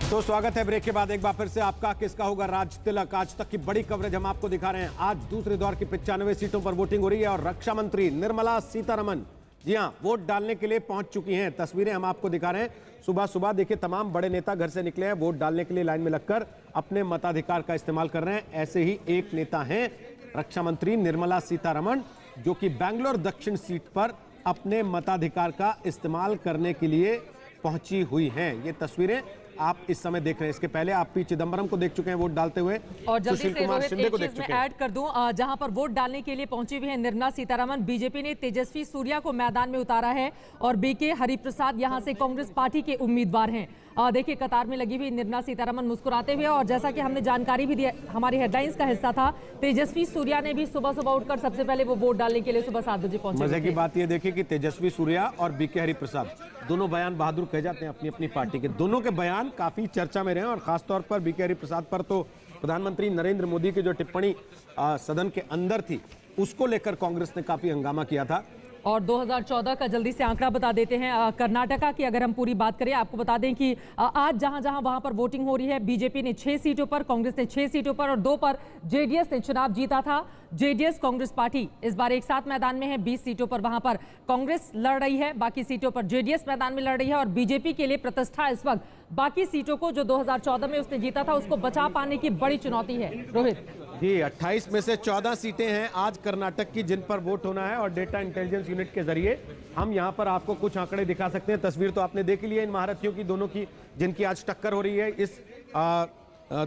तो स्वागत है ब्रेक के बाद एक बार फिर से आपका किसका होगा राज तिलक। आज तक की बड़ी कवरेज हम आपको दिखा रहे हैं। आज दूसरे दौर की 95 सीटों पर वोटिंग हो रही है और रक्षा मंत्री निर्मला सीतारमण जी हां वोट डालने के लिए पहुंच चुकी हैं। तस्वीरें हम आपको दिखा रहे हैं। सुबह सुबह देखिए तमाम बड़े नेता घर से निकले हैं, वोट डालने के लिए लाइन में लगकर अपने मताधिकार का इस्तेमाल कर रहे हैं। ऐसे ही एक नेता हैं रक्षा मंत्री निर्मला सीतारमण, जो कि बैंगलोर दक्षिण सीट पर अपने मताधिकार का इस्तेमाल करने के लिए पहुंची हुई हैं। ये तस्वीरें आप इस समय देख रहे हैं। इसके पहले आप पी चिदंबरम को देख चुके हैं वोट डालते हुए, और जल्दी सुशील से कुमार रोहित शिंदे को एक देख चीज चुके मैं हैं। ऐड कर दूं, जहां पर वोट डालने के लिए पहुंची हुई है निर्मला सीतारमण। बीजेपी ने तेजस्वी सूर्या को मैदान में उतारा है और बीके हरिप्रसाद यहां से कांग्रेस पार्टी के उम्मीदवार हैं। देखिए कतार में लगी हुई निर्मला सीतारमण मुस्कुराते हुए, और जैसा कि हमने जानकारी भी दी, हमारी हेडलाइंस का हिस्सा था, तेजस्वी सूर्या ने भी सुबह सुबह उठकर सबसे पहले वो वोट डालने के लिए सुबह 7 बजे पहुंचे। मजे की बात ये देखिए कि तेजस्वी सूर्या और बीके हरिप्रसाद दोनों बयान बहादुर कहे जाते हैं अपनी अपनी पार्टी के। दोनों के बयान काफी चर्चा में रहे और खासतौर पर बीके हरिप्रसाद पर तो प्रधानमंत्री नरेंद्र मोदी की जो टिप्पणी सदन के अंदर थी उसको लेकर कांग्रेस ने काफी हंगामा किया था। और 2014 का जल्दी से आंकड़ा बता देते हैं। कर्नाटका की अगर हम पूरी बात करें, आपको बता दें कि आज जहां जहां वहां पर वोटिंग हो रही है, बीजेपी ने 6 सीटों पर, कांग्रेस ने 6 सीटों पर और 2 पर जेडीएस ने चुनाव जीता था। जेडीएस कांग्रेस पार्टी इस बार एक साथ मैदान में है। 20 सीटों पर वहां पर कांग्रेस लड़ रही है, बाकी सीटों पर जेडीएस मैदान में लड़ रही है। और बीजेपी के लिए प्रतिष्ठा इस वक्त बाकी सीटों को जो 2014 में उसने जीता था उसको बचा पाने की बड़ी चुनौती है। रोहित जी 28 में से 14 सीटें हैं आज कर्नाटक की जिन पर वोट होना है, और डेटा इंटेलिजेंस यूनिट के जरिए हम यहां पर आपको कुछ आंकड़े दिखा सकते हैं। तस्वीर तो आपने देख ली है इन महारथियों की, दोनों की, जिनकी आज टक्कर हो रही है इस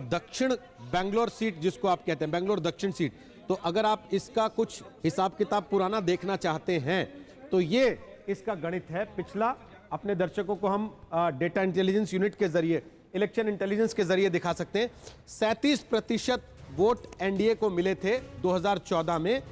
दक्षिण बैंगलोर सीट जिसको आप कहते हैं, बैंगलोर दक्षिण सीट। तो अगर आप इसका कुछ हिसाब किताब पुराना देखना चाहते हैं तो ये इसका गणित है पिछला। अपने दर्शकों को हम डेटा इंटेलिजेंस यूनिट के जरिए, इलेक्शन इंटेलिजेंस के जरिए दिखा सकते हैं। 37% वोट एनडीए को मिले थे 2014 में।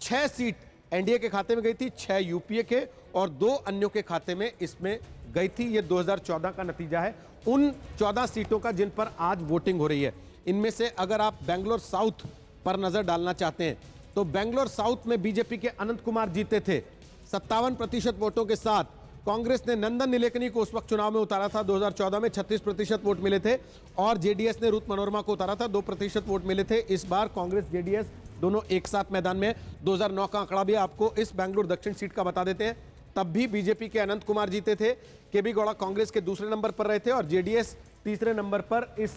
6 सीट एनडीए के खाते में गई थी, 6 यूपीए के और 2 अन्यों के खाते में इसमें गई थी। ये 2014 का नतीजा है उन 14 सीटों का जिन पर आज वोटिंग हो रही है। इनमें से अगर आप बैंगलोर साउथ पर नजर डालना चाहते हैं तो बैंगलोर साउथ में बीजेपी के अनंत कुमार जीते थे 57% वोटों के साथ। कांग्रेस ने नंदन नीलेकनी को उस वक्त चुनाव में उतारा था 2014 में, 36% वोट मिले थे। और जेडीएस ने रुत मनोरमा को उतारा था, 2% वोट मिले थे। इस बार कांग्रेस जेडीएस दोनों एक साथ मैदान में। 2009 का आंकड़ा भी आपको इस बैंगलोर दक्षिण सीट का बता देते हैं। तब भी बीजेपी के अनंत कुमार जीते थे, केबी गौड़ा कांग्रेस के दूसरे नंबर पर रहे थे और जेडीएस तीसरे नंबर पर इस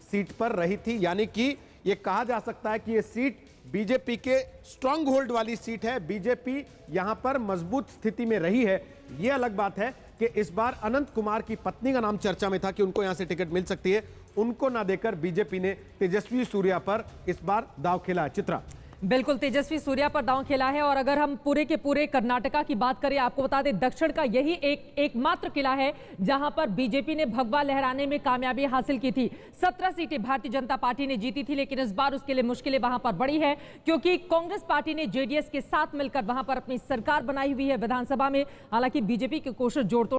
सीट पर रही थी। यानी कि यह कहा जा सकता है कि यह सीट बीजेपी के स्ट्रांग होल्ड वाली सीट है। बीजेपी यहां पर मजबूत स्थिति में रही है। यह अलग बात है कि इस बार अनंत कुमार की पत्नी का नाम चर्चा में था कि उनको यहां से टिकट मिल सकती है। उनको ना देकर बीजेपी ने तेजस्वी सूर्या पर इस बार दांव खेला है। चित्रा, बिल्कुल तेजस्वी सूर्या पर दांव खेला है। और अगर हम पूरे के पूरे कर्नाटका की बात करें, आपको बता दें दक्षिण का यही एकमात्र किला है जहां पर बीजेपी ने भगवा लहराने में कामयाबी हासिल की थी। 17 सीटें भारतीय जनता पार्टी ने जीती थी, लेकिन इस बार उसके लिए मुश्किलें वहां पर बड़ी है क्योंकि कांग्रेस पार्टी ने जेडीएस के साथ मिलकर वहां पर अपनी सरकार बनाई हुई है विधानसभा में। हालांकि बीजेपी की कोशिश जोड़